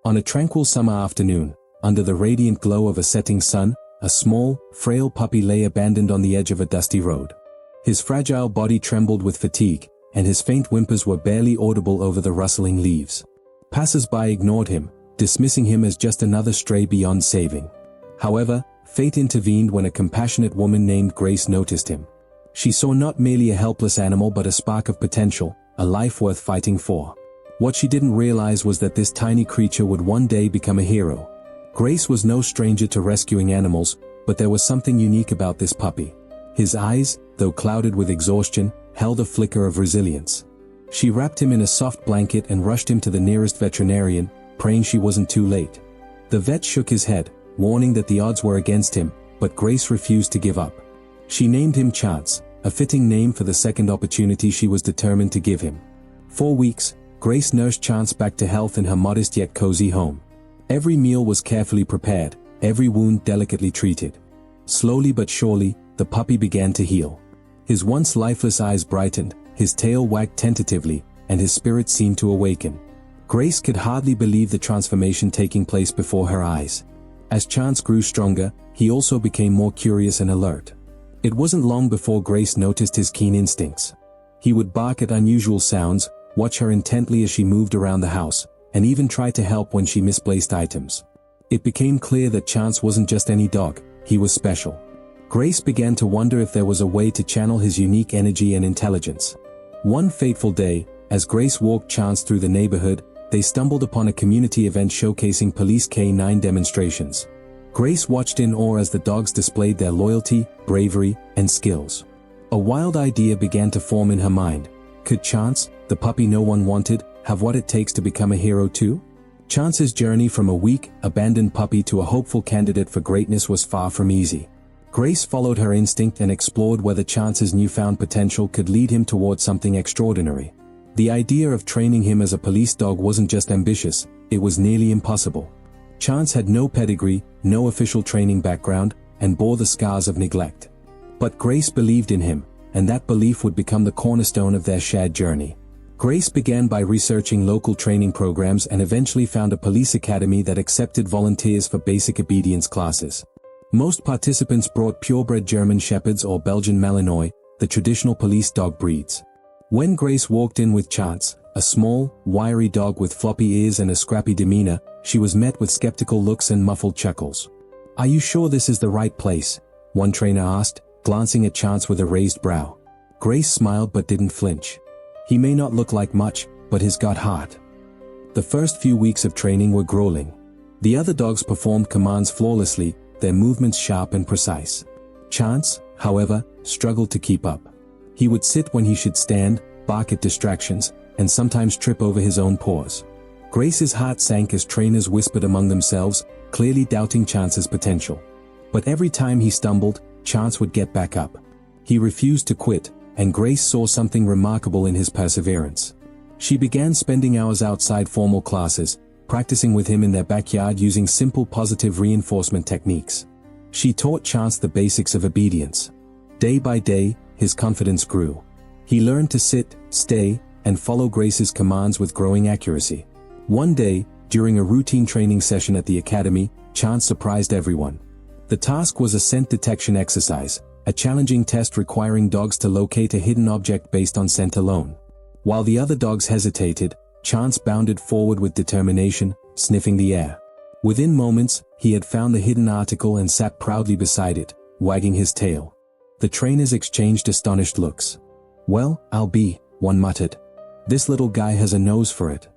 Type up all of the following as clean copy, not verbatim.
On a tranquil summer afternoon, under the radiant glow of a setting sun, a small, frail puppy lay abandoned on the edge of a dusty road. His fragile body trembled with fatigue, and his faint whimpers were barely audible over the rustling leaves. Passers-by ignored him, dismissing him as just another stray beyond saving. However, fate intervened when a compassionate woman named Grace noticed him. She saw not merely a helpless animal but a spark of potential, a life worth fighting for. What she didn't realize was that this tiny creature would one day become a hero. Grace was no stranger to rescuing animals, but there was something unique about this puppy. His eyes, though clouded with exhaustion, held a flicker of resilience. She wrapped him in a soft blanket and rushed him to the nearest veterinarian, praying she wasn't too late. The vet shook his head, warning that the odds were against him, but Grace refused to give up. She named him Chance, a fitting name for the second opportunity she was determined to give him. For weeks, Grace nursed Chance back to health in her modest yet cozy home. Every meal was carefully prepared, every wound delicately treated. Slowly but surely, the puppy began to heal. His once lifeless eyes brightened, his tail wagged tentatively, and his spirit seemed to awaken. Grace could hardly believe the transformation taking place before her eyes. As Chance grew stronger, he also became more curious and alert. It wasn't long before Grace noticed his keen instincts. He would bark at unusual sounds, watch her intently as she moved around the house, and even try to help when she misplaced items. It became clear that Chance wasn't just any dog, he was special. Grace began to wonder if there was a way to channel his unique energy and intelligence. One fateful day, as Grace walked Chance through the neighborhood, they stumbled upon a community event showcasing police K9 demonstrations. Grace watched in awe as the dogs displayed their loyalty, bravery, and skills. A wild idea began to form in her mind. Could Chance, the puppy no one wanted, have what it takes to become a hero too? Chance's journey from a weak, abandoned puppy to a hopeful candidate for greatness was far from easy. Grace followed her instinct and explored whether Chance's newfound potential could lead him toward something extraordinary. The idea of training him as a police dog wasn't just ambitious, it was nearly impossible. Chance had no pedigree, no official training background, and bore the scars of neglect. But Grace believed in him, and that belief would become the cornerstone of their shared journey. Grace began by researching local training programs and eventually found a police academy that accepted volunteers for basic obedience classes. Most participants brought purebred German Shepherds or Belgian Malinois, the traditional police dog breeds. When Grace walked in with Chance, a small, wiry dog with floppy ears and a scrappy demeanor, she was met with skeptical looks and muffled chuckles. "Are you sure this is the right place?" one trainer asked, glancing at Chance with a raised brow. Grace smiled but didn't flinch. "He may not look like much, but he's got heart." The first few weeks of training were grueling. The other dogs performed commands flawlessly, their movements sharp and precise. Chance, however, struggled to keep up. He would sit when he should stand, bark at distractions, and sometimes trip over his own paws. Grace's heart sank as trainers whispered among themselves, clearly doubting Chance's potential. But every time he stumbled, Chance would get back up. He refused to quit, and Grace saw something remarkable in his perseverance. She began spending hours outside formal classes, practicing with him in their backyard using simple positive reinforcement techniques. She taught Chance the basics of obedience. Day by day, his confidence grew. He learned to sit, stay, and follow Grace's commands with growing accuracy. One day, during a routine training session at the academy, Chance surprised everyone. The task was a scent detection exercise, a challenging test requiring dogs to locate a hidden object based on scent alone. While the other dogs hesitated, Chance bounded forward with determination, sniffing the air. Within moments, he had found the hidden article and sat proudly beside it, wagging his tail. The trainers exchanged astonished looks. "Well, I'll be," one muttered. "This little guy has a nose for it."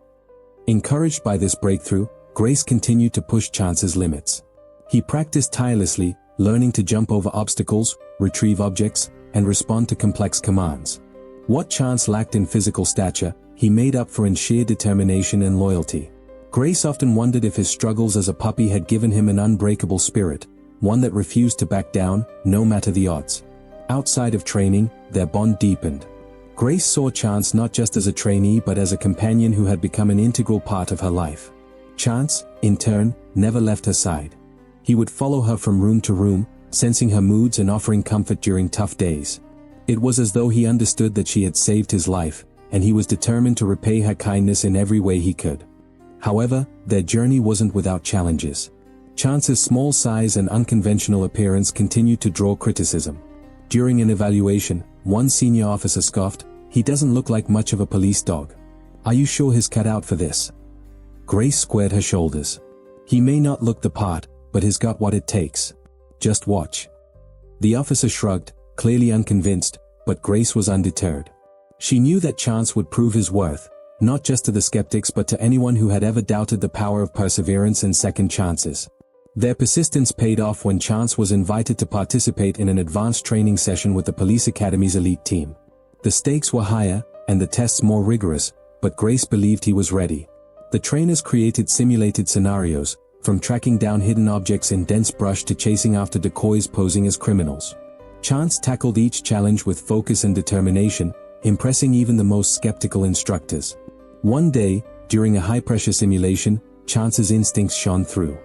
Encouraged by this breakthrough, Grace continued to push Chance's limits. He practiced tirelessly, learning to jump over obstacles, retrieve objects, and respond to complex commands. What Chance lacked in physical stature, he made up for in sheer determination and loyalty. Grace often wondered if his struggles as a puppy had given him an unbreakable spirit, one that refused to back down, no matter the odds. Outside of training, their bond deepened. Grace saw Chance not just as a trainee but as a companion who had become an integral part of her life. Chance, in turn, never left her side. He would follow her from room to room, sensing her moods and offering comfort during tough days. It was as though he understood that she had saved his life, and he was determined to repay her kindness in every way he could. However, their journey wasn't without challenges. Chance's small size and unconventional appearance continued to draw criticism. During an evaluation, one senior officer scoffed, "He doesn't look like much of a police dog. Are you sure he's cut out for this?" Grace squared her shoulders. "He may not look the part, but he's got what it takes. Just watch." The officer shrugged, clearly unconvinced, but Grace was undeterred. She knew that Chance would prove his worth, not just to the skeptics but to anyone who had ever doubted the power of perseverance and second chances. Their persistence paid off when Chance was invited to participate in an advanced training session with the police academy's elite team. The stakes were higher, and the tests more rigorous, but Grace believed he was ready. The trainers created simulated scenarios, from tracking down hidden objects in dense brush to chasing after decoys posing as criminals. Chance tackled each challenge with focus and determination, impressing even the most skeptical instructors. One day, during a high-pressure simulation, Chance's instincts shone through.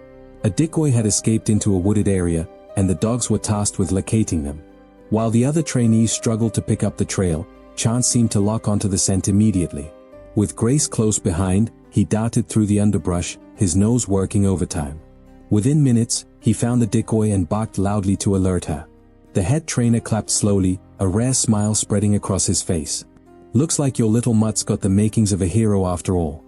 A decoy had escaped into a wooded area, and the dogs were tasked with locating them. While the other trainees struggled to pick up the trail, Chance seemed to lock onto the scent immediately. With Grace close behind, he darted through the underbrush, his nose working overtime. Within minutes, he found the decoy and barked loudly to alert her. The head trainer clapped slowly, a rare smile spreading across his face. "Looks like your little mutt's got the makings of a hero after all."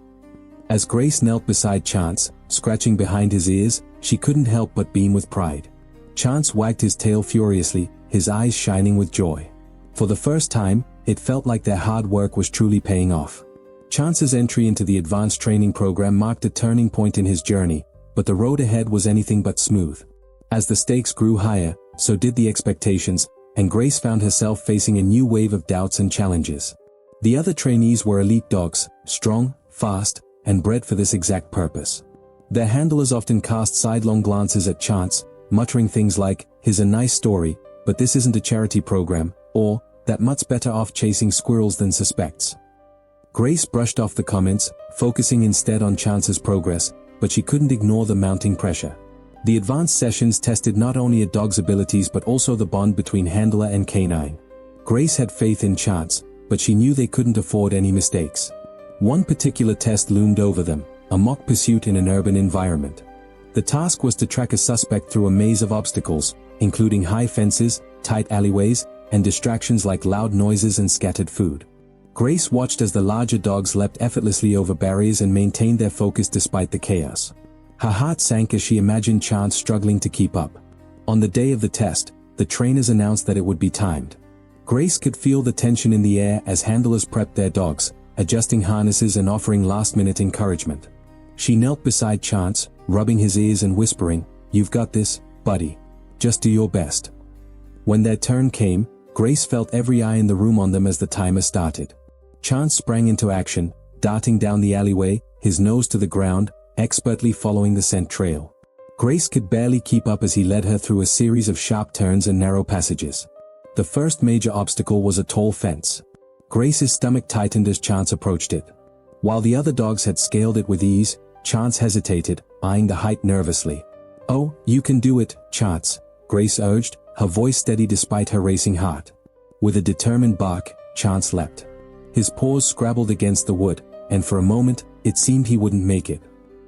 As Grace knelt beside Chance, scratching behind his ears, she couldn't help but beam with pride. Chance wagged his tail furiously, his eyes shining with joy. For the first time, it felt like their hard work was truly paying off. Chance's entry into the advanced training program marked a turning point in his journey, but the road ahead was anything but smooth. As the stakes grew higher, so did the expectations, and Grace found herself facing a new wave of doubts and challenges. The other trainees were elite dogs, strong, fast, and bred for this exact purpose. Their handlers often cast sidelong glances at Chance, muttering things like, "Here's a nice story, but this isn't a charity program," or, "That mutt's better off chasing squirrels than suspects." Grace brushed off the comments, focusing instead on Chance's progress, but she couldn't ignore the mounting pressure. The advanced sessions tested not only a dog's abilities but also the bond between handler and canine. Grace had faith in Chance, but she knew they couldn't afford any mistakes. One particular test loomed over them, a mock pursuit in an urban environment. The task was to track a suspect through a maze of obstacles, including high fences, tight alleyways, and distractions like loud noises and scattered food. Grace watched as the larger dogs leapt effortlessly over barriers and maintained their focus despite the chaos. Her heart sank as she imagined Chance struggling to keep up. On the day of the test, the trainers announced that it would be timed. Grace could feel the tension in the air as handlers prepped their dogs, adjusting harnesses and offering last-minute encouragement. She knelt beside Chance, rubbing his ears and whispering, "You've got this, buddy. Just do your best." When their turn came, Grace felt every eye in the room on them as the timer started. Chance sprang into action, darting down the alleyway, his nose to the ground, expertly following the scent trail. Grace could barely keep up as he led her through a series of sharp turns and narrow passages. The first major obstacle was a tall fence. Grace's stomach tightened as Chance approached it. While the other dogs had scaled it with ease, Chance hesitated, eyeing the height nervously. "Oh, you can do it, Chance," Grace urged, her voice steady despite her racing heart. With a determined bark, Chance leapt. His paws scrabbled against the wood, and for a moment, it seemed he wouldn't make it.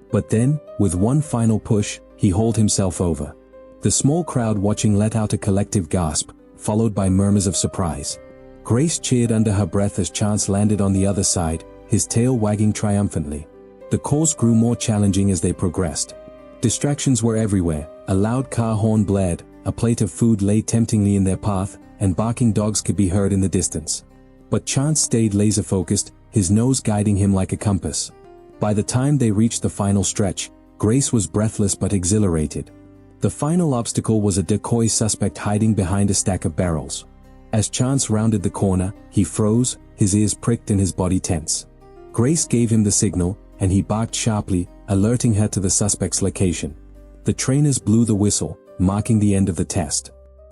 But then, with one final push, he hauled himself over. The small crowd watching let out a collective gasp, followed by murmurs of surprise. Grace cheered under her breath as Chance landed on the other side, his tail wagging triumphantly. The course grew more challenging as they progressed. Distractions were everywhere, a loud car horn blared, a plate of food lay temptingly in their path, and barking dogs could be heard in the distance. But Chance stayed laser-focused, his nose guiding him like a compass. By the time they reached the final stretch, Grace was breathless but exhilarated. The final obstacle was a decoy suspect hiding behind a stack of barrels. As Chance rounded the corner, he froze, his ears pricked and his body tense. Grace gave him the signal, and he barked sharply, alerting her to the suspect's location. The trainers blew the whistle, marking the end of the test.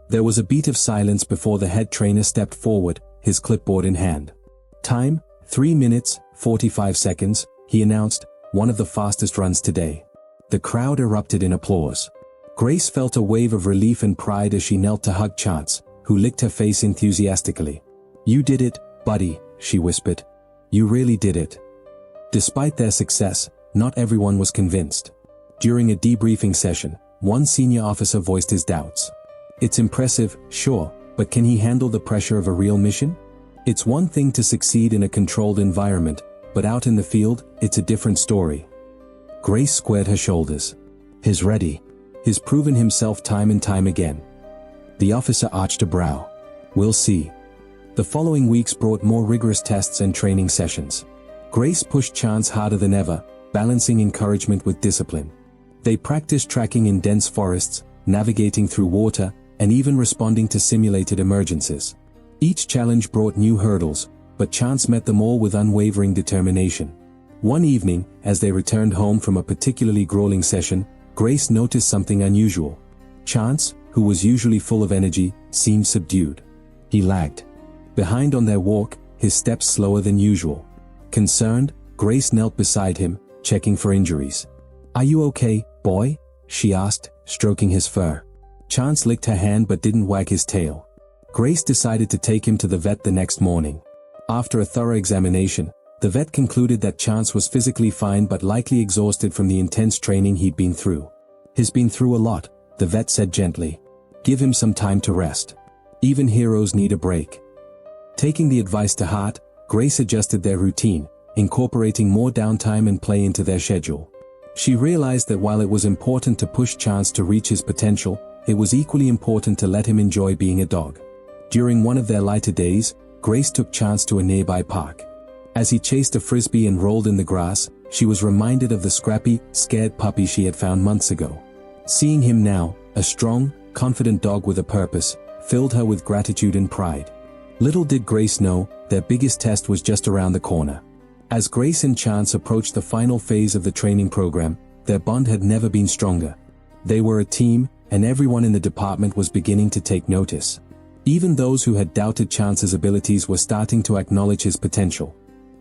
There was a beat of silence before the head trainer stepped forward, his clipboard in hand. "Time, 3 minutes, 45 seconds, he announced, "one of the fastest runs today." The crowd erupted in applause. Grace felt a wave of relief and pride as she knelt to hug Chance, who licked her face enthusiastically. "You did it, buddy," she whispered. "You really did it." Despite their success, not everyone was convinced. During a debriefing session, one senior officer voiced his doubts. It's impressive, sure, but can he handle the pressure of a real mission? It's one thing to succeed in a controlled environment, but out in the field, it's a different story. Grace squared her shoulders. He's ready. He's proven himself time and time again. The officer arched a brow. We'll see. The following weeks brought more rigorous tests and training sessions. Grace pushed Chance harder than ever, balancing encouragement with discipline. They practiced tracking in dense forests, navigating through water, and even responding to simulated emergencies. Each challenge brought new hurdles, but Chance met them all with unwavering determination. One evening, as they returned home from a particularly grueling session, Grace noticed something unusual. Chance, who was usually full of energy, seemed subdued. He lagged behind on their walk, his steps slower than usual. Concerned, Grace knelt beside him, checking for injuries. "Are you okay, boy?" she asked, stroking his fur. Chance licked her hand but didn't wag his tail. Grace decided to take him to the vet the next morning. After a thorough examination, the vet concluded that Chance was physically fine but likely exhausted from the intense training he'd been through. "He's been through a lot," the vet said gently. "Give him some time to rest. Even heroes need a break." Taking the advice to heart, Grace adjusted their routine, incorporating more downtime and play into their schedule. She realized that while it was important to push Chance to reach his potential, it was equally important to let him enjoy being a dog. During one of their lighter days, Grace took Chance to a nearby park. As he chased a frisbee and rolled in the grass, she was reminded of the scrappy, scared puppy she had found months ago. Seeing him now, a strong, confident dog with a purpose, filled her with gratitude and pride. Little did Grace know, their biggest test was just around the corner. As Grace and Chance approached the final phase of the training program, their bond had never been stronger. They were a team, and everyone in the department was beginning to take notice. Even those who had doubted Chance's abilities were starting to acknowledge his potential.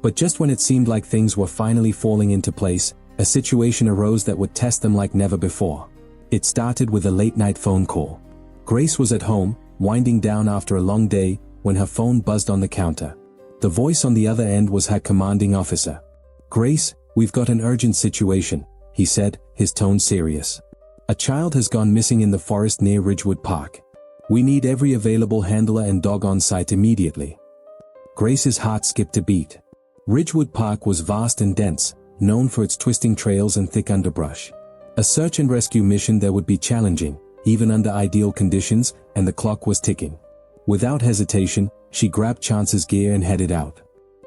But just when it seemed like things were finally falling into place, a situation arose that would test them like never before. It started with a late-night phone call. Grace was at home, winding down after a long day, when her phone buzzed on the counter. The voice on the other end was her commanding officer. "Grace, we've got an urgent situation," he said, his tone serious. "A child has gone missing in the forest near Ridgewood Park. We need every available handler and dog on site immediately." Grace's heart skipped a beat. Ridgewood Park was vast and dense, known for its twisting trails and thick underbrush. A search and rescue mission there would be challenging, even under ideal conditions, and the clock was ticking. Without hesitation, she grabbed Chance's gear and headed out.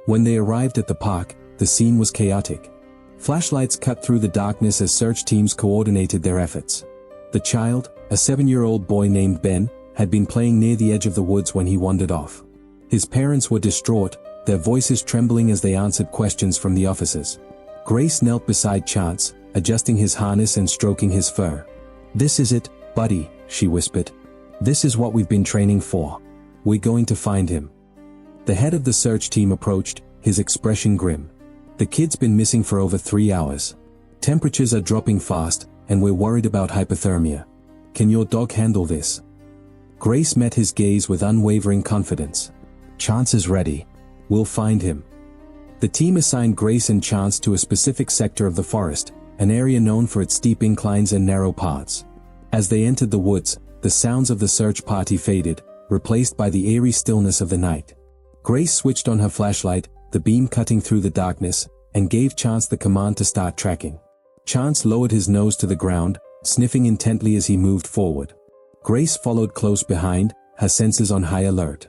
When they arrived at the park, the scene was chaotic. Flashlights cut through the darkness as search teams coordinated their efforts. The child, a 7-year-old boy named Ben, had been playing near the edge of the woods when he wandered off. His parents were distraught, their voices trembling as they answered questions from the officers. Grace knelt beside Chance, adjusting his harness and stroking his fur. "This is it, buddy," she whispered. "This is what we've been training for. We're going to find him." The head of the search team approached, his expression grim. "The kid's been missing for over 3 hours. Temperatures are dropping fast, and we're worried about hypothermia. Can your dog handle this?" Grace met his gaze with unwavering confidence. "Chance is ready. We'll find him." The team assigned Grace and Chance to a specific sector of the forest, an area known for its steep inclines and narrow paths. As they entered the woods, the sounds of the search party faded, replaced by the eerie stillness of the night. Grace switched on her flashlight, the beam cutting through the darkness, and gave Chance the command to start tracking. Chance lowered his nose to the ground, sniffing intently as he moved forward. Grace followed close behind, her senses on high alert.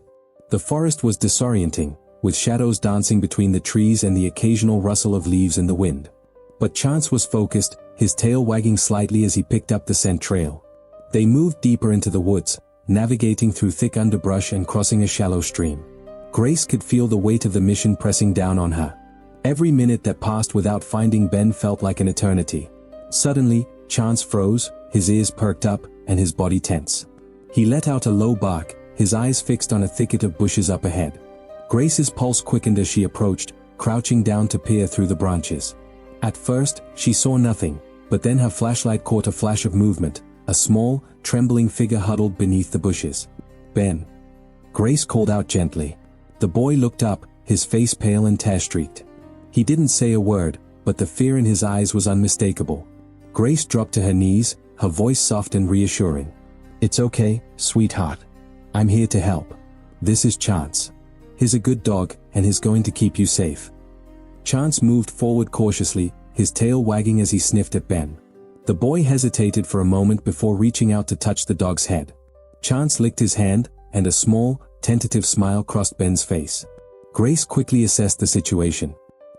The forest was disorienting, with shadows dancing between the trees and the occasional rustle of leaves in the wind. But Chance was focused, his tail wagging slightly as he picked up the scent trail. They moved deeper into the woods, navigating through thick underbrush and crossing a shallow stream. Grace could feel the weight of the mission pressing down on her. Every minute that passed without finding Ben felt like an eternity. Suddenly, Chance froze, his ears perked up, and his body tense. He let out a low bark, his eyes fixed on a thicket of bushes up ahead. Grace's pulse quickened as she approached, crouching down to peer through the branches. At first, she saw nothing, but then her flashlight caught a flash of movement, a small, trembling figure huddled beneath the bushes. "Ben." Grace called out gently. The boy looked up, his face pale and tear-streaked. He didn't say a word, but the fear in his eyes was unmistakable. Grace dropped to her knees, her voice soft and reassuring. "It's okay, sweetheart. I'm here to help. This is Chance. He's a good dog, and he's going to keep you safe." Chance moved forward cautiously, his tail wagging as he sniffed at Ben. The boy hesitated for a moment before reaching out to touch the dog's head. Chance licked his hand, and a small, tentative smile crossed Ben's face. Grace quickly assessed the situation.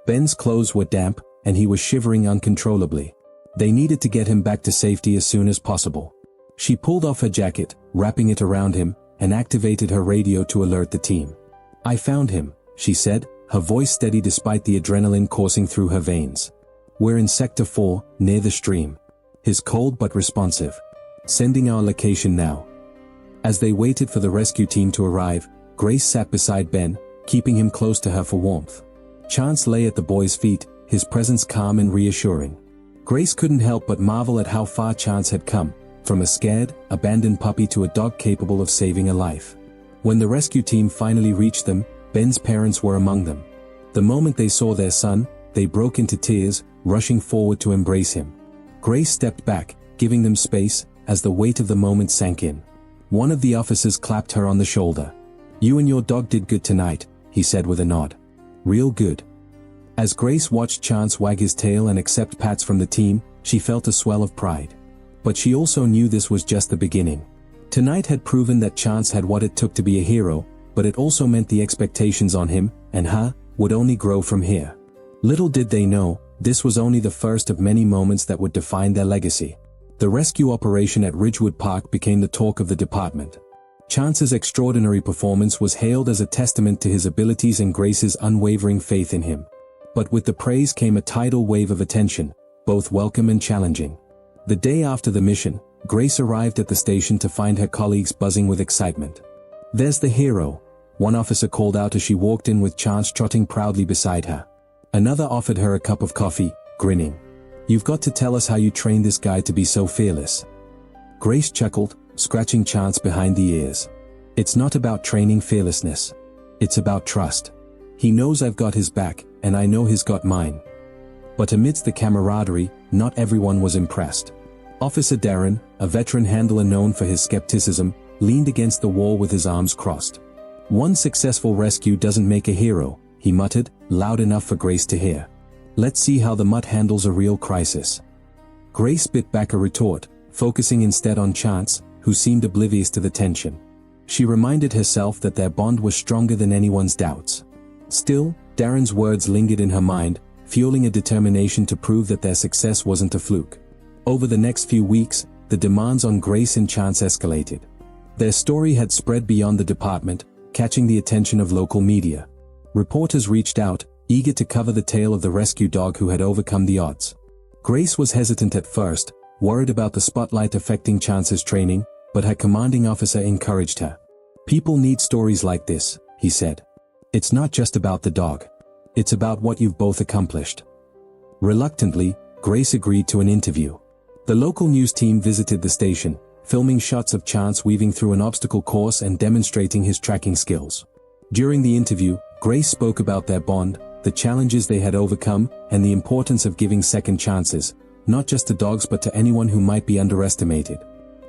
Ben's clothes were damp, and he was shivering uncontrollably. They needed to get him back to safety as soon as possible. She pulled off her jacket, wrapping it around him, and activated her radio to alert the team. "I found him," she said, her voice steady despite the adrenaline coursing through her veins. "We're in Sector 4, near the stream. He's cold but responsive. Sending our location now." As they waited for the rescue team to arrive, Grace sat beside Ben, keeping him close to her for warmth. Chance lay at the boy's feet, his presence calm and reassuring. Grace couldn't help but marvel at how far Chance had come, from a scared, abandoned puppy to a dog capable of saving a life. When the rescue team finally reached them, Ben's parents were among them. The moment they saw their son, they broke into tears, rushing forward to embrace him. Grace stepped back, giving them space, as the weight of the moment sank in. One of the officers clapped her on the shoulder. "You and your dog did good tonight," he said with a nod. "Real good." As Grace watched Chance wag his tail and accept pats from the team, she felt a swell of pride. But she also knew this was just the beginning. Tonight had proven that Chance had what it took to be a hero, but it also meant the expectations on him, and her, would only grow from here. Little did they know, this was only the first of many moments that would define their legacy. The rescue operation at Ridgewood Park became the talk of the department. Chance's extraordinary performance was hailed as a testament to his abilities and Grace's unwavering faith in him. But with the praise came a tidal wave of attention, both welcome and challenging. The day after the mission, Grace arrived at the station to find her colleagues buzzing with excitement. "There's the hero," one officer called out as she walked in with Chance trotting proudly beside her. Another offered her a cup of coffee, grinning. "You've got to tell us how you trained this guy to be so fearless." Grace chuckled, scratching Chance behind the ears. "It's not about training fearlessness. It's about trust. He knows I've got his back, and I know he's got mine." But amidst the camaraderie, not everyone was impressed. Officer Darren, a veteran handler known for his skepticism, leaned against the wall with his arms crossed. "One successful rescue doesn't make a hero," he muttered, loud enough for Grace to hear. "Let's see how the mutt handles a real crisis." Grace bit back a retort, focusing instead on Chance, who seemed oblivious to the tension. She reminded herself that their bond was stronger than anyone's doubts. Still, Darren's words lingered in her mind, fueling a determination to prove that their success wasn't a fluke. Over the next few weeks, the demands on Grace and Chance escalated. Their story had spread beyond the department, catching the attention of local media. Reporters reached out, eager to cover the tale of the rescue dog who had overcome the odds. Grace was hesitant at first, worried about the spotlight affecting Chance's training, but her commanding officer encouraged her. "People need stories like this," he said. "It's not just about the dog. It's about what you've both accomplished." Reluctantly, Grace agreed to an interview. The local news team visited the station, filming shots of Chance weaving through an obstacle course and demonstrating his tracking skills. During the interview, Grace spoke about their bond, the challenges they had overcome, and the importance of giving second chances, not just to dogs but to anyone who might be underestimated.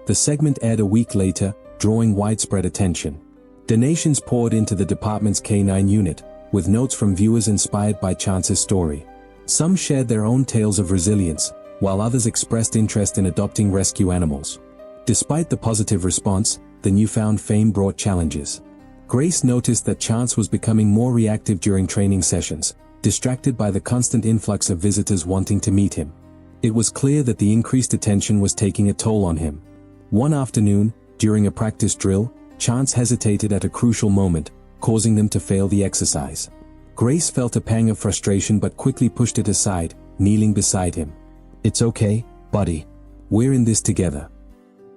The segment aired a week later, drawing widespread attention. Donations poured into the department's K9 unit, with notes from viewers inspired by Chance's story. Some shared their own tales of resilience, while others expressed interest in adopting rescue animals. Despite the positive response, the newfound fame brought challenges. Grace noticed that Chance was becoming more reactive during training sessions, distracted by the constant influx of visitors wanting to meet him. It was clear that the increased attention was taking a toll on him. One afternoon, during a practice drill, Chance hesitated at a crucial moment, causing them to fail the exercise. Grace felt a pang of frustration but quickly pushed it aside, kneeling beside him. "It's okay, buddy. We're in this together."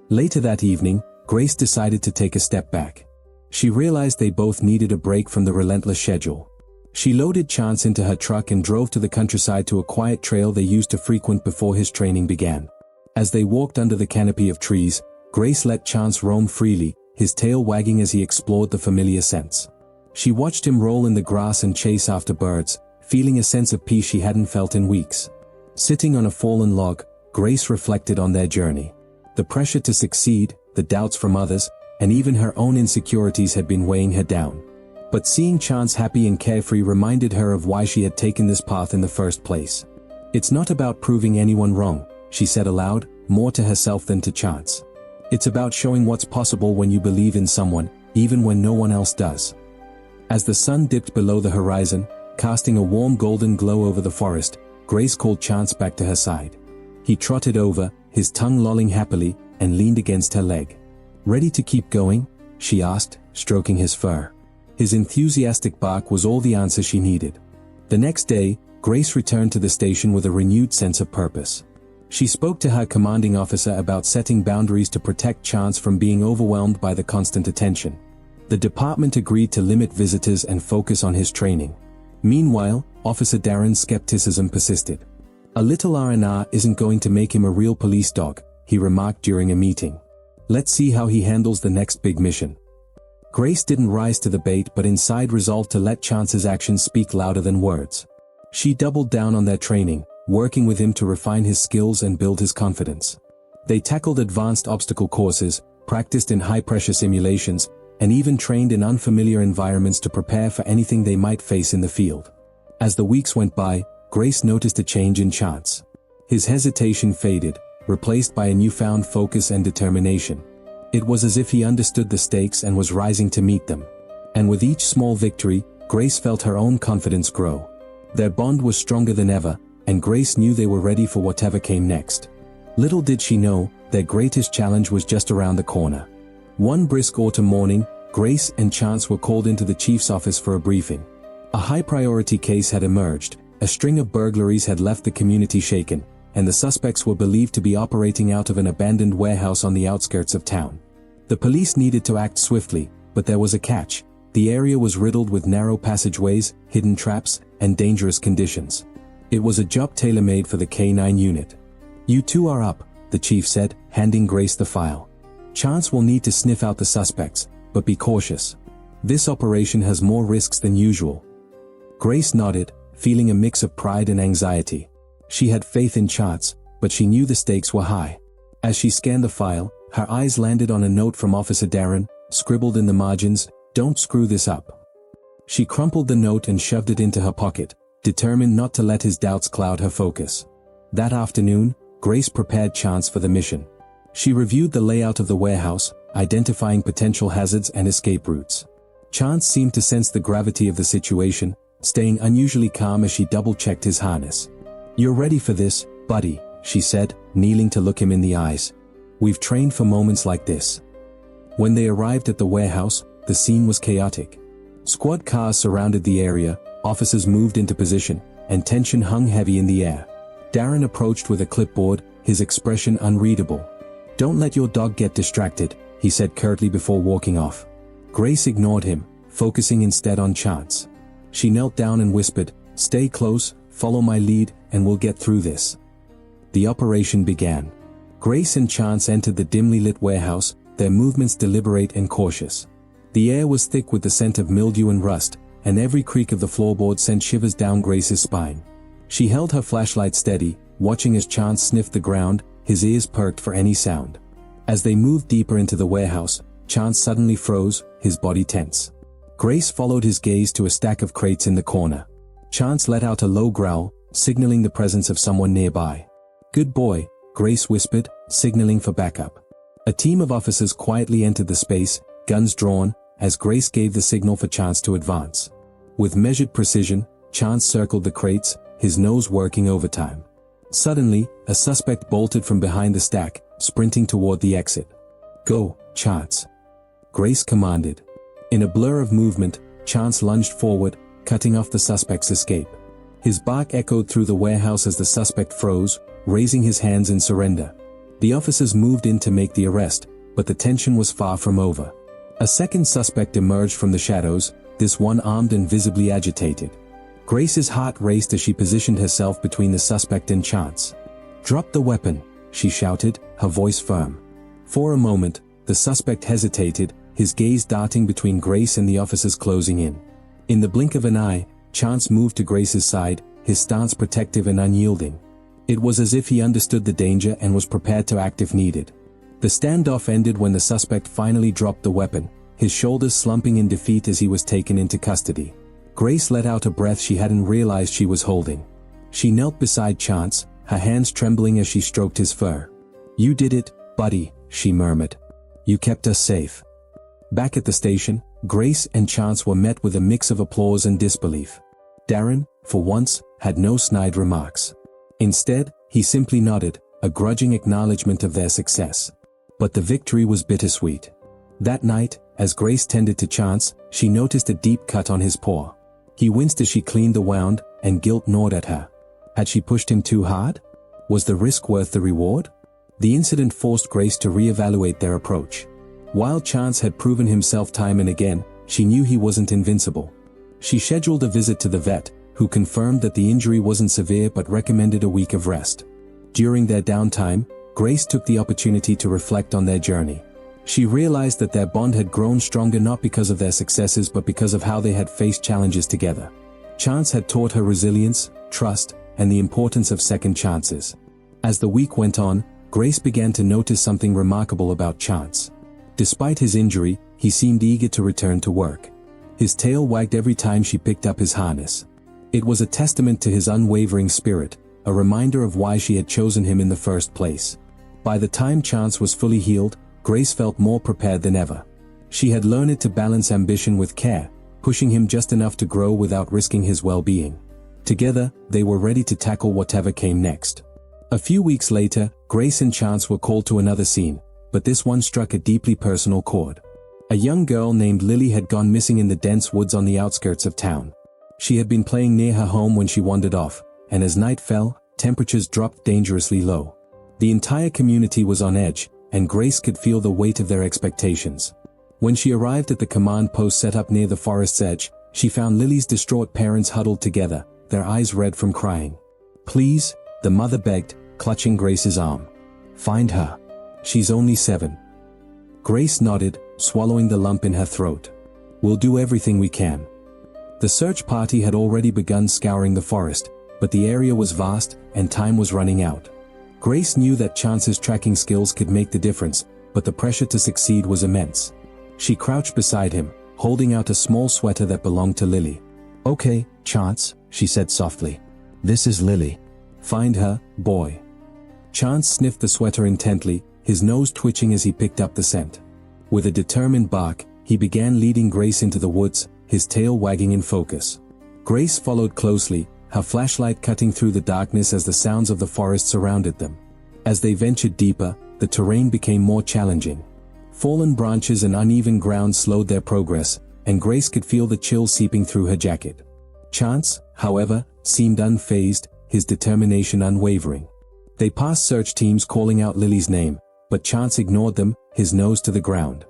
Later that evening, Grace decided to take a step back. She realized they both needed a break from the relentless schedule. She loaded Chance into her truck and drove to the countryside to a quiet trail they used to frequent before his training began. As they walked under the canopy of trees, Grace let Chance roam freely, his tail wagging as he explored the familiar scents. She watched him roll in the grass and chase after birds, feeling a sense of peace she hadn't felt in weeks. Sitting on a fallen log, Grace reflected on their journey. The pressure to succeed, the doubts from others, and even her own insecurities had been weighing her down. But seeing Chance happy and carefree reminded her of why she had taken this path in the first place. "It's not about proving anyone wrong," she said aloud, more to herself than to Chance. "It's about showing what's possible when you believe in someone, even when no one else does." As the sun dipped below the horizon, casting a warm golden glow over the forest, Grace called Chance back to her side. He trotted over, his tongue lolling happily, and leaned against her leg. "Ready to keep going?" she asked, stroking his fur. His enthusiastic bark was all the answer she needed. The next day, Grace returned to the station with a renewed sense of purpose. She spoke to her commanding officer about setting boundaries to protect Chance from being overwhelmed by the constant attention. The department agreed to limit visitors and focus on his training. Meanwhile, Officer Darren's skepticism persisted. "A little R&R isn't going to make him a real police dog," he remarked during a meeting. "Let's see how he handles the next big mission." Grace didn't rise to the bait but inside resolved to let Chance's actions speak louder than words. She doubled down on their training, working with him to refine his skills and build his confidence. They tackled advanced obstacle courses, practiced in high-pressure simulations, and even trained in unfamiliar environments to prepare for anything they might face in the field. As the weeks went by, Grace noticed a change in Chance. His hesitation faded, replaced by a newfound focus and determination. It was as if he understood the stakes and was rising to meet them. And with each small victory, Grace felt her own confidence grow. Their bond was stronger than ever, and Grace knew they were ready for whatever came next. Little did she know, their greatest challenge was just around the corner. One brisk autumn morning, Grace and Chance were called into the chief's office for a briefing. A high-priority case had emerged, a string of burglaries had left the community shaken, and the suspects were believed to be operating out of an abandoned warehouse on the outskirts of town. The police needed to act swiftly, but there was a catch. The area was riddled with narrow passageways, hidden traps, and dangerous conditions. It was a job tailor-made for the K-9 unit. "You two are up," the chief said, handing Grace the file. "Chance will need to sniff out the suspects, but be cautious. This operation has more risks than usual." Grace nodded, feeling a mix of pride and anxiety. She had faith in Chance, but she knew the stakes were high. As she scanned the file, her eyes landed on a note from Officer Darren, scribbled in the margins, "Don't screw this up." She crumpled the note and shoved it into her pocket, determined not to let his doubts cloud her focus. That afternoon, Grace prepared Chance for the mission. She reviewed the layout of the warehouse, identifying potential hazards and escape routes. Chance seemed to sense the gravity of the situation, staying unusually calm as she double-checked his harness. "You're ready for this, buddy," she said, kneeling to look him in the eyes. "We've trained for moments like this." When they arrived at the warehouse, the scene was chaotic. Squad cars surrounded the area, officers moved into position, and tension hung heavy in the air. Darren approached with a clipboard, his expression unreadable. "Don't let your dog get distracted," he said curtly before walking off. Grace ignored him, focusing instead on Chance. She knelt down and whispered, "Stay close, follow my lead, and we'll get through this." The operation began. Grace and Chance entered the dimly lit warehouse, their movements deliberate and cautious. The air was thick with the scent of mildew and rust, and every creak of the floorboard sent shivers down Grace's spine. She held her flashlight steady, watching as Chance sniffed the ground, his ears perked for any sound. As they moved deeper into the warehouse, Chance suddenly froze, his body tense. Grace followed his gaze to a stack of crates in the corner. Chance let out a low growl, signaling the presence of someone nearby. "Good boy," Grace whispered, signaling for backup. A team of officers quietly entered the space, guns drawn, as Grace gave the signal for Chance to advance. With measured precision, Chance circled the crates, his nose working overtime. Suddenly, a suspect bolted from behind the stack, sprinting toward the exit. "Go, Chance," Grace commanded. In a blur of movement, Chance lunged forward, cutting off the suspect's escape. His bark echoed through the warehouse as the suspect froze, raising his hands in surrender. The officers moved in to make the arrest, but the tension was far from over. A second suspect emerged from the shadows, this one armed and visibly agitated. Grace's heart raced as she positioned herself between the suspect and Chance. "Drop the weapon," she shouted, her voice firm. For a moment, the suspect hesitated, his gaze darting between Grace and the officers closing in. In the blink of an eye, Chance moved to Grace's side, his stance protective and unyielding. It was as if he understood the danger and was prepared to act if needed. The standoff ended when the suspect finally dropped the weapon, his shoulders slumping in defeat as he was taken into custody. Grace let out a breath she hadn't realized she was holding. She knelt beside Chance, her hands trembling as she stroked his fur. "You did it, buddy," she murmured. "You kept us safe." Back at the station, Grace and Chance were met with a mix of applause and disbelief. Darren, for once, had no snide remarks. Instead, he simply nodded, a grudging acknowledgement of their success. But the victory was bittersweet. That night, as Grace tended to Chance, she noticed a deep cut on his paw. He winced as she cleaned the wound, and guilt gnawed at her. Had she pushed him too hard? Was the risk worth the reward? The incident forced Grace to reevaluate their approach. While Chance had proven himself time and again, she knew he wasn't invincible. She scheduled a visit to the vet, who confirmed that the injury wasn't severe but recommended a week of rest. During their downtime, Grace took the opportunity to reflect on their journey. She realized that their bond had grown stronger not because of their successes but because of how they had faced challenges together. Chance had taught her resilience, trust, and the importance of second chances. As the week went on, Grace began to notice something remarkable about Chance. Despite his injury, he seemed eager to return to work. His tail wagged every time she picked up his harness. It was a testament to his unwavering spirit, a reminder of why she had chosen him in the first place. By the time Chance was fully healed, Grace felt more prepared than ever. She had learned to balance ambition with care, pushing him just enough to grow without risking his well-being. Together, they were ready to tackle whatever came next. A few weeks later, Grace and Chance were called to another scene, but this one struck a deeply personal chord. A young girl named Lily had gone missing in the dense woods on the outskirts of town. She had been playing near her home when she wandered off, and as night fell, temperatures dropped dangerously low. The entire community was on edge, and Grace could feel the weight of their expectations. When she arrived at the command post set up near the forest's edge, she found Lily's distraught parents huddled together, their eyes red from crying. "Please," the mother begged, clutching Grace's arm. "Find her. She's only 7. Grace nodded, swallowing the lump in her throat. "We'll do everything we can." The search party had already begun scouring the forest, but the area was vast, and time was running out. Grace knew that Chance's tracking skills could make the difference, but the pressure to succeed was immense. She crouched beside him, holding out a small sweater that belonged to Lily. "Okay, Chance," she said softly. "This is Lily. Find her, boy." Chance sniffed the sweater intently, his nose twitching as he picked up the scent. With a determined bark, he began leading Grace into the woods, his tail wagging in focus. Grace followed closely, her flashlight cutting through the darkness as the sounds of the forest surrounded them. As they ventured deeper, the terrain became more challenging. Fallen branches and uneven ground slowed their progress, and Grace could feel the chill seeping through her jacket. Chance, however, seemed unfazed, his determination unwavering. They passed search teams calling out Lily's name, but Chance ignored them, his nose to the ground.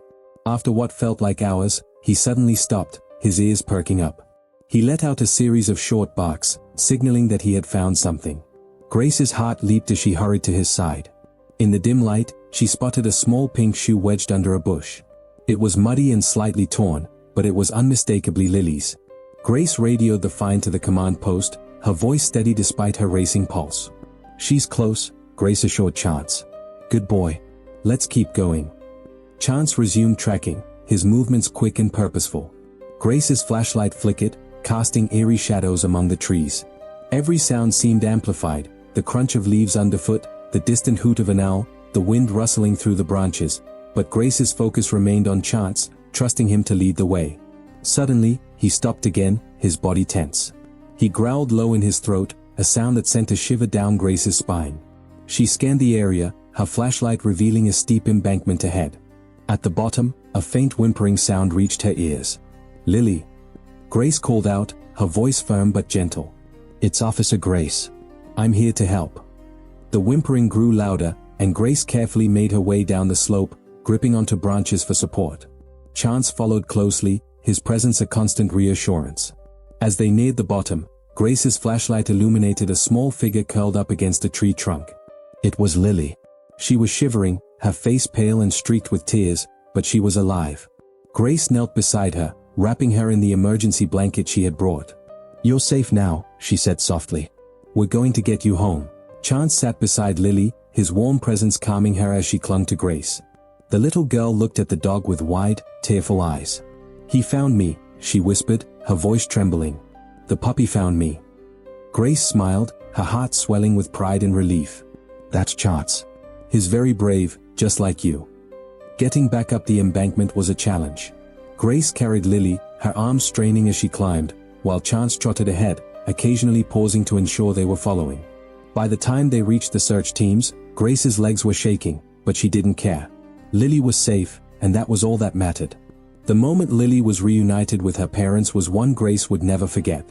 After what felt like hours, he suddenly stopped, his ears perking up. He let out a series of short barks, signaling that he had found something. Grace's heart leaped as she hurried to his side. In the dim light, she spotted a small pink shoe wedged under a bush. It was muddy and slightly torn, but it was unmistakably Lily's. Grace radioed the find to the command post, her voice steady despite her racing pulse. "She's close," Grace assured Chance. "Good boy. Let's keep going." Chance resumed tracking, his movements quick and purposeful. Grace's flashlight flickered, casting eerie shadows among the trees. Every sound seemed amplified, the crunch of leaves underfoot, the distant hoot of an owl, the wind rustling through the branches, but Grace's focus remained on Chance, trusting him to lead the way. Suddenly, he stopped again, his body tense. He growled low in his throat, a sound that sent a shiver down Grace's spine. She scanned the area, her flashlight revealing a steep embankment ahead. At the bottom, a faint whimpering sound reached her ears. "Lily." Grace called out, her voice firm but gentle. "It's Officer Grace. I'm here to help." The whimpering grew louder, and Grace carefully made her way down the slope, gripping onto branches for support. Chance followed closely, his presence a constant reassurance. As they neared the bottom, Grace's flashlight illuminated a small figure curled up against a tree trunk. It was Lily. She was shivering, her face pale and streaked with tears, but she was alive. Grace knelt beside her, wrapping her in the emergency blanket she had brought. "You're safe now," she said softly. "We're going to get you home." Chance sat beside Lily, his warm presence calming her as she clung to Grace. The little girl looked at the dog with wide, tearful eyes. "He found me," she whispered, her voice trembling. "The puppy found me." Grace smiled, her heart swelling with pride and relief. "That's Chance. He's very brave, just like you." Getting back up the embankment was a challenge. Grace carried Lily, her arms straining as she climbed, while Chance trotted ahead, occasionally pausing to ensure they were following. By the time they reached the search teams, Grace's legs were shaking, but she didn't care. Lily was safe, and that was all that mattered. The moment Lily was reunited with her parents was one Grace would never forget.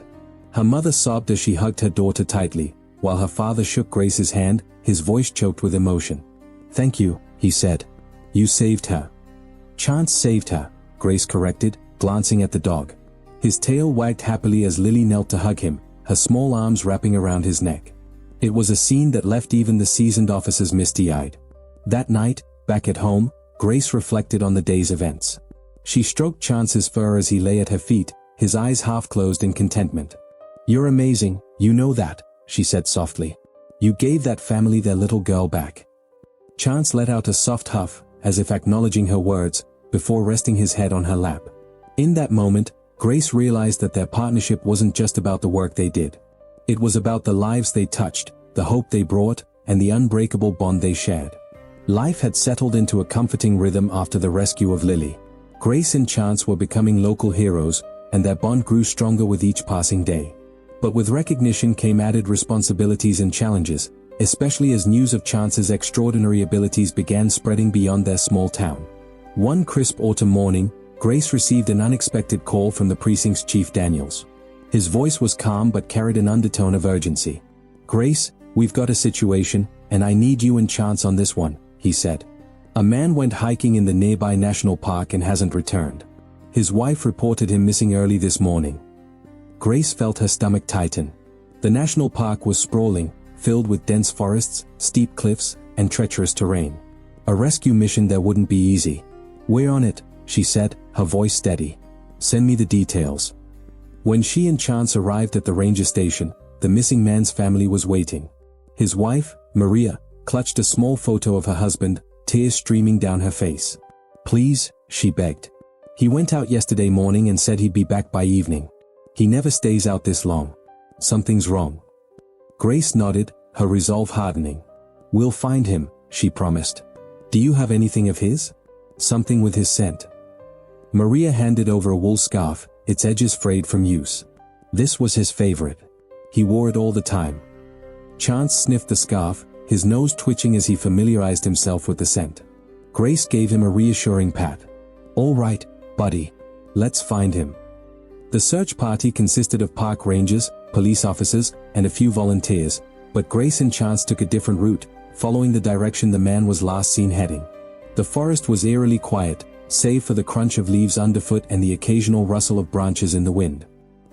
Her mother sobbed as she hugged her daughter tightly, while her father shook Grace's hand, his voice choked with emotion. "Thank you," he said. "You saved her." "Chance saved her," Grace corrected, glancing at the dog. His tail wagged happily as Lily knelt to hug him, her small arms wrapping around his neck. It was a scene that left even the seasoned officers misty-eyed. That night, back at home, Grace reflected on the day's events. She stroked Chance's fur as he lay at her feet, his eyes half closed in contentment. "You're amazing, you know that," she said softly. "You gave that family their little girl back." Chance let out a soft huff, as if acknowledging her words, before resting his head on her lap. In that moment, Grace realized that their partnership wasn't just about the work they did. It was about the lives they touched, the hope they brought, and the unbreakable bond they shared. Life had settled into a comforting rhythm after the rescue of Lily. Grace and Chance were becoming local heroes, and their bond grew stronger with each passing day. But with recognition came added responsibilities and challenges, especially as news of Chance's extraordinary abilities began spreading beyond their small town. One crisp autumn morning, Grace received an unexpected call from the precinct's Chief Daniels. His voice was calm but carried an undertone of urgency. "Grace, we've got a situation, and I need you and Chance on this one," he said. "A man went hiking in the nearby national park and hasn't returned. His wife reported him missing early this morning." Grace felt her stomach tighten. The national park was sprawling, filled with dense forests, steep cliffs, and treacherous terrain. A rescue mission that wouldn't be easy. "We're on it," she said, her voice steady. "Send me the details." When she and Chance arrived at the ranger station, the missing man's family was waiting. His wife, Maria, clutched a small photo of her husband, tears streaming down her face. "Please," she begged. "He went out yesterday morning and said he'd be back by evening. He never stays out this long. Something's wrong." Grace nodded, her resolve hardening. "We'll find him," she promised. "Do you have anything of his? Something with his scent?" Maria handed over a wool scarf, its edges frayed from use. This was his favorite. He wore it all the time. Chance sniffed the scarf, his nose twitching as he familiarized himself with the scent. Grace gave him a reassuring pat. "All right, buddy. Let's find him." The search party consisted of park rangers, police officers, and a few volunteers, but Grace and Chance took a different route, following the direction the man was last seen heading. The forest was eerily quiet, save for the crunch of leaves underfoot and the occasional rustle of branches in the wind.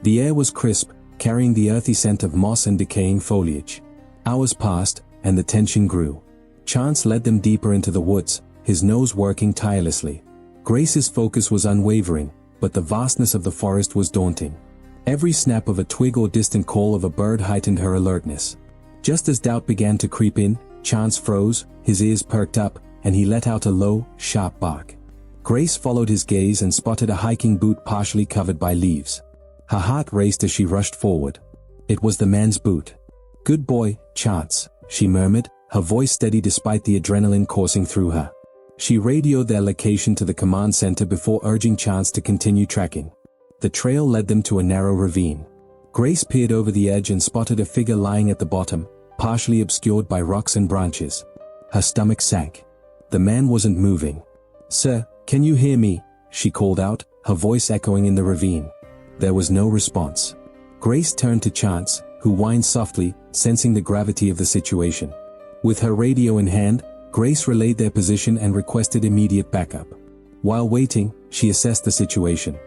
The air was crisp, carrying the earthy scent of moss and decaying foliage. Hours passed, and the tension grew. Chance led them deeper into the woods, his nose working tirelessly. Grace's focus was unwavering, but the vastness of the forest was daunting. Every snap of a twig or distant call of a bird heightened her alertness. Just as doubt began to creep in, Chance froze, his ears perked up, and he let out a low, sharp bark. Grace followed his gaze and spotted a hiking boot partially covered by leaves. Her heart raced as she rushed forward. It was the man's boot. "Good boy, Chance," she murmured, her voice steady despite the adrenaline coursing through her. She radioed their location to the command center before urging Chance to continue tracking. The trail led them to a narrow ravine. Grace peered over the edge and spotted a figure lying at the bottom, partially obscured by rocks and branches. Her stomach sank. The man wasn't moving. "Sir, can you hear me?" she called out, her voice echoing in the ravine. There was no response. Grace turned to Chance, who whined softly, sensing the gravity of the situation. With her radio in hand, Grace relayed their position and requested immediate backup. While waiting, she assessed the situation.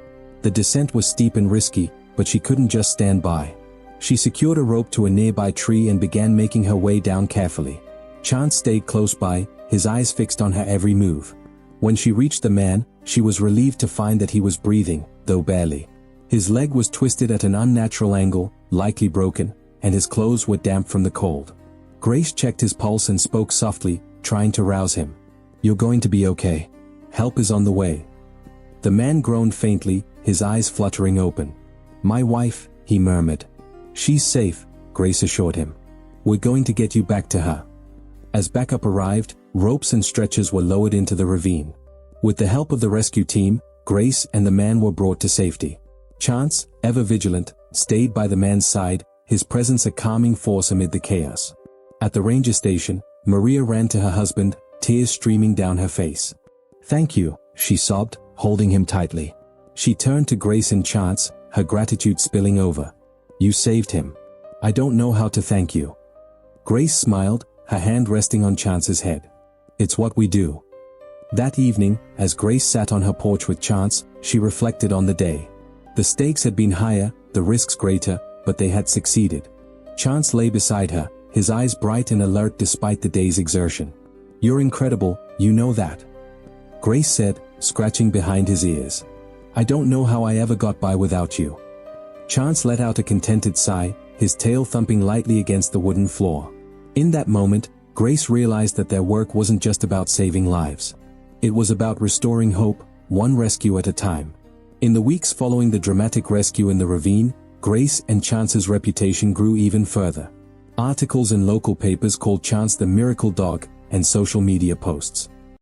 The descent was steep and risky, but she couldn't just stand by. She secured a rope to a nearby tree and began making her way down carefully. Chance stayed close by, his eyes fixed on her every move. When she reached the man, she was relieved to find that he was breathing, though barely. His leg was twisted at an unnatural angle, likely broken, and his clothes were damp from the cold. Grace checked his pulse and spoke softly, trying to rouse him. "You're going to be okay. Help is on the way." The man groaned faintly, his eyes fluttering open. "My wife," he murmured. "She's safe," Grace assured him. "We're going to get you back to her." As backup arrived, ropes and stretchers were lowered into the ravine. With the help of the rescue team, Grace and the man were brought to safety. Chance, ever vigilant, stayed by the man's side, his presence a calming force amid the chaos. At the ranger station, Maria ran to her husband, tears streaming down her face. "Thank you," she sobbed, holding him tightly. She turned to Grace and Chance, her gratitude spilling over. "You saved him. I don't know how to thank you." Grace smiled, her hand resting on Chance's head. "It's what we do." That evening, as Grace sat on her porch with Chance, she reflected on the day. The stakes had been higher, the risks greater, but they had succeeded. Chance lay beside her, his eyes bright and alert despite the day's exertion. "You're incredible, you know that," Grace said, scratching behind his ears. "I don't know how I ever got by without you." Chance let out a contented sigh, his tail thumping lightly against the wooden floor. In that moment, Grace realized that their work wasn't just about saving lives. It was about restoring hope, one rescue at a time. In the weeks following the dramatic rescue in the ravine, Grace and Chance's reputation grew even further. Articles in local papers called Chance the miracle dog, and social media posts